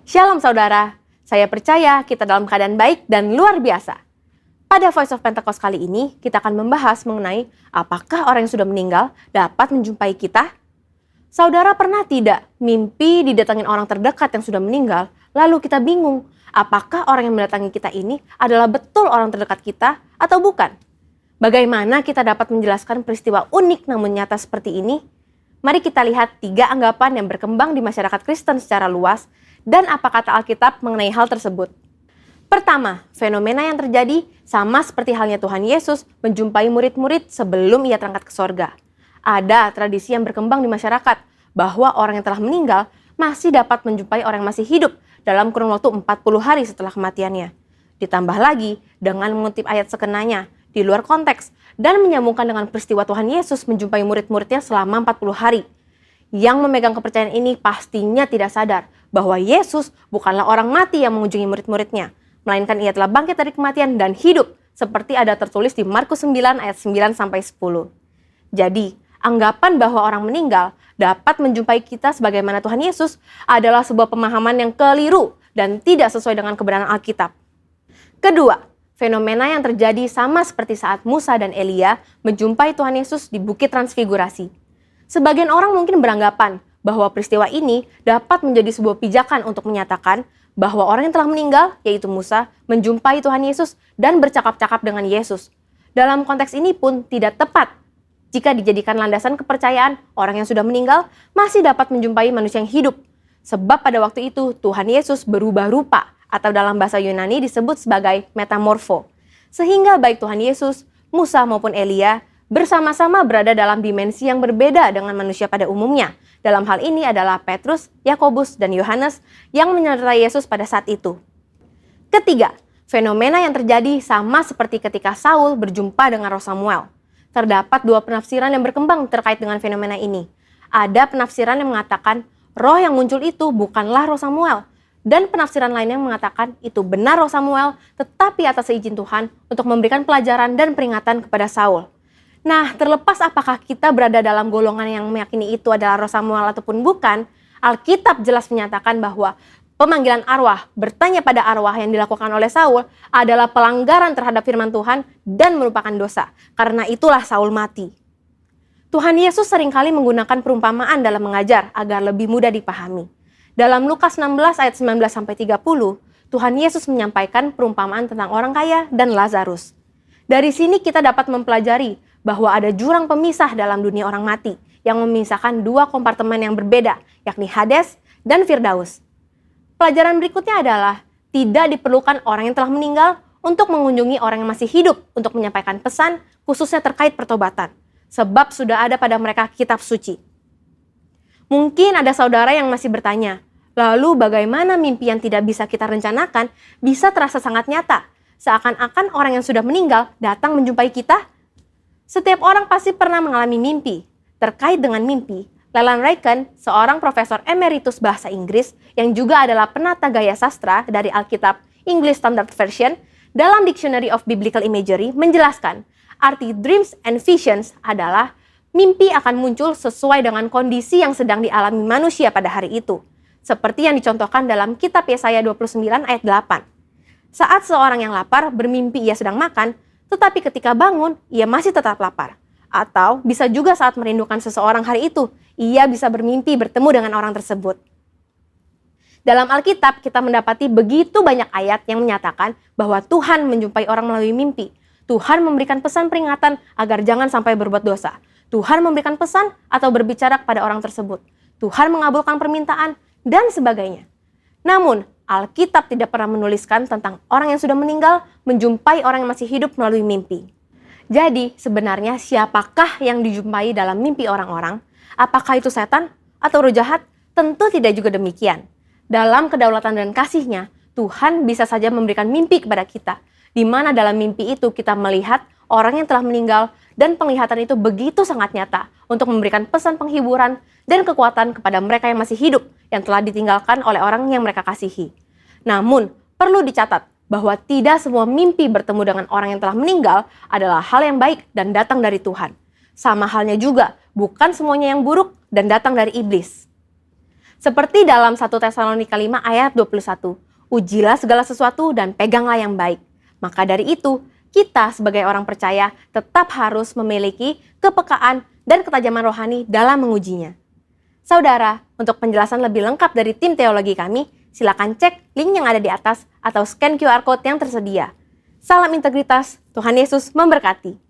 Shalom saudara, saya percaya kita dalam keadaan baik dan luar biasa. Pada Voice of Pentecost kali ini, kita akan membahas mengenai apakah orang yang sudah meninggal dapat menjumpai kita? Saudara pernah tidak mimpi didatangin orang terdekat yang sudah meninggal, lalu kita bingung, apakah orang yang mendatangi kita ini adalah betul orang terdekat kita atau bukan? Bagaimana kita dapat menjelaskan peristiwa unik namun nyata seperti ini? Mari kita lihat 3 anggapan yang berkembang di masyarakat Kristen secara luas dan apa kata Alkitab mengenai hal tersebut. Pertama, fenomena yang terjadi sama seperti halnya Tuhan Yesus menjumpai murid-murid sebelum ia terangkat ke sorga. Ada tradisi yang berkembang di masyarakat bahwa orang yang telah meninggal masih dapat menjumpai orang yang masih hidup dalam kurun waktu 40 hari setelah kematiannya. Ditambah lagi dengan mengutip ayat sekenanya di luar konteks dan menyambungkan dengan peristiwa Tuhan Yesus menjumpai murid-muridnya selama 40 hari. Yang memegang kepercayaan ini pastinya tidak sadar bahwa Yesus bukanlah orang mati yang mengunjungi murid-muridnya, melainkan ia telah bangkit dari kematian dan hidup, seperti ada tertulis di Markus 9 ayat 9-10. Jadi, anggapan bahwa orang meninggal dapat menjumpai kita sebagaimana Tuhan Yesus adalah sebuah pemahaman yang keliru dan tidak sesuai dengan kebenaran Alkitab. Kedua, fenomena yang terjadi sama seperti saat Musa dan Elia menjumpai Tuhan Yesus di Bukit Transfigurasi. Sebagian orang mungkin beranggapan bahwa peristiwa ini dapat menjadi sebuah pijakan untuk menyatakan bahwa orang yang telah meninggal, yaitu Musa, menjumpai Tuhan Yesus dan bercakap-cakap dengan Yesus. Dalam konteks ini pun tidak tepat jika dijadikan landasan kepercayaan orang yang sudah meninggal masih dapat menjumpai manusia yang hidup. Sebab pada waktu itu Tuhan Yesus berubah rupa atau dalam bahasa Yunani disebut sebagai metamorfo. Sehingga baik Tuhan Yesus, Musa maupun Elia bersama-sama berada dalam dimensi yang berbeda dengan manusia pada umumnya. Dalam hal ini adalah Petrus, Yakobus, dan Yohanes yang menyertai Yesus pada saat itu. Ketiga, fenomena yang terjadi sama seperti ketika Saul berjumpa dengan Roh Samuel. Terdapat 2 penafsiran yang berkembang terkait dengan fenomena ini. Ada penafsiran yang mengatakan roh yang muncul itu bukanlah Roh Samuel, dan penafsiran lain yang mengatakan itu benar Roh Samuel, tetapi atas izin Tuhan untuk memberikan pelajaran dan peringatan kepada Saul. Nah, terlepas apakah kita berada dalam golongan yang meyakini itu adalah Roh Samuel ataupun bukan, Alkitab jelas menyatakan bahwa pemanggilan arwah, bertanya pada arwah yang dilakukan oleh Saul adalah pelanggaran terhadap firman Tuhan dan merupakan dosa. Karena itulah Saul mati. Tuhan Yesus seringkali menggunakan perumpamaan dalam mengajar agar lebih mudah dipahami. Dalam Lukas 16 ayat 19-30, Tuhan Yesus menyampaikan perumpamaan tentang orang kaya dan Lazarus. Dari sini kita dapat mempelajari bahwa ada jurang pemisah dalam dunia orang mati yang memisahkan 2 kompartemen yang berbeda, yakni Hades dan Firdaus. Pelajaran berikutnya adalah tidak diperlukan orang yang telah meninggal untuk mengunjungi orang yang masih hidup untuk menyampaikan pesan khususnya terkait pertobatan, sebab sudah ada pada mereka kitab suci. Mungkin ada saudara yang masih bertanya, lalu bagaimana mimpi yang tidak bisa kita rencanakan bisa terasa sangat nyata, seakan-akan orang yang sudah meninggal datang menjumpai kita? Setiap orang pasti pernah mengalami mimpi. Terkait dengan mimpi, Leland Ryken, seorang profesor emeritus bahasa Inggris yang juga adalah penata gaya sastra dari Alkitab English Standard Version, dalam Dictionary of Biblical Imagery menjelaskan, arti dreams and visions adalah mimpi akan muncul sesuai dengan kondisi yang sedang dialami manusia pada hari itu. Seperti yang dicontohkan dalam kitab Yesaya 29 ayat 8. Saat seorang yang lapar bermimpi ia sedang makan, tetapi ketika bangun, ia masih tetap lapar. Atau bisa juga saat merindukan seseorang hari itu, ia bisa bermimpi bertemu dengan orang tersebut. Dalam Alkitab, kita mendapati begitu banyak ayat yang menyatakan bahwa Tuhan menjumpai orang melalui mimpi. Tuhan memberikan pesan peringatan agar jangan sampai berbuat dosa. Tuhan memberikan pesan atau berbicara kepada orang tersebut. Tuhan mengabulkan permintaan, dan sebagainya. Namun, Alkitab tidak pernah menuliskan tentang orang yang sudah meninggal menjumpai orang yang masih hidup melalui mimpi. Jadi, sebenarnya siapakah yang dijumpai dalam mimpi orang-orang? Apakah itu setan atau roh jahat? Tentu tidak juga demikian. Dalam kedaulatan dan kasih-Nya, Tuhan bisa saja memberikan mimpi kepada kita, di mana dalam mimpi itu kita melihat orang yang telah meninggal dan penglihatan itu begitu sangat nyata untuk memberikan pesan penghiburan dan kekuatan kepada mereka yang masih hidup yang telah ditinggalkan oleh orang yang mereka kasihi. Namun, perlu dicatat bahwa tidak semua mimpi bertemu dengan orang yang telah meninggal adalah hal yang baik dan datang dari Tuhan. Sama halnya juga, bukan semuanya yang buruk dan datang dari iblis. Seperti dalam 1 Tesalonika 5 ayat 21, ujilah segala sesuatu dan peganglah yang baik. Maka dari itu, kita sebagai orang percaya tetap harus memiliki kepekaan dan ketajaman rohani dalam mengujinya. Saudara, untuk penjelasan lebih lengkap dari tim teologi kami, silakan cek link yang ada di atas atau scan QR Code yang tersedia. Salam integritas, Tuhan Yesus memberkati.